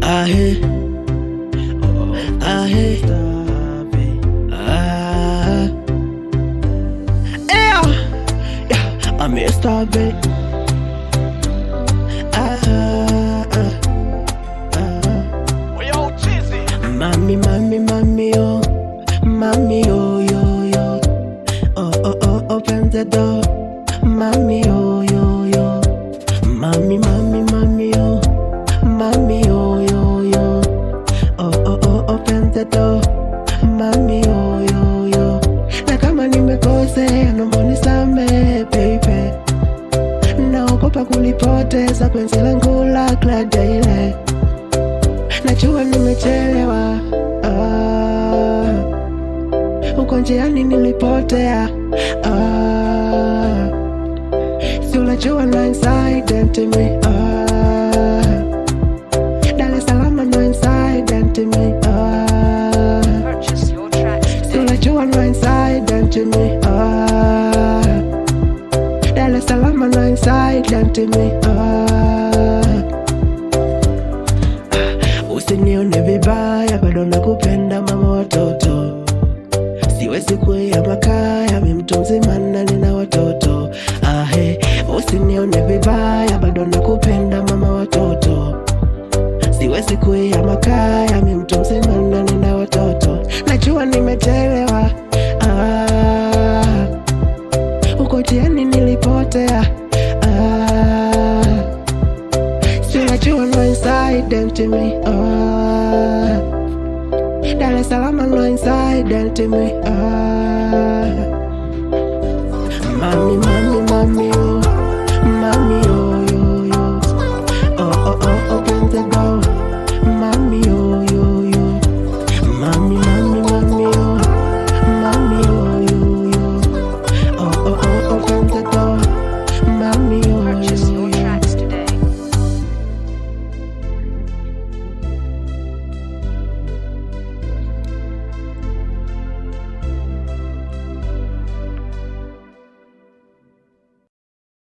Ahe, ahe, ah, yeah, yeah, I'm Mr. B. Mami, mami, mami, oh, mami, oh, yo, yo, oh, oh, oh, open the door, mami, oh, yo, yo, mami, mami, mami, oh, mami, oh, yo, yo, oh, oh, oh, open the door, mami, oh, yo, yo. Na kama nimekosea naomba unisamehe baby, naogopa kulipoteza penzi langu la Gladiator. Najua nimechelewa, uko njiani nilipotea, si unajua no incident me, Dar es Salaam no incident me, Purchase your tracks si today. unajua no incident me, Dar es Salaam no incident me, usinione vibaya, bado nakupenda mama watoto, siwezi kuia makaya, mi mtu mzima na nina watoto. Ahe, usinione vibaya, bado nakupenda mama watoto, siwezi kuia makaya, mi mtu mzima na nina watoto. Najua nimechelewa, uko njiani nilipotea, si unajua no incident me, Dar es Salaam no incident me, mami, mami, mami, oh,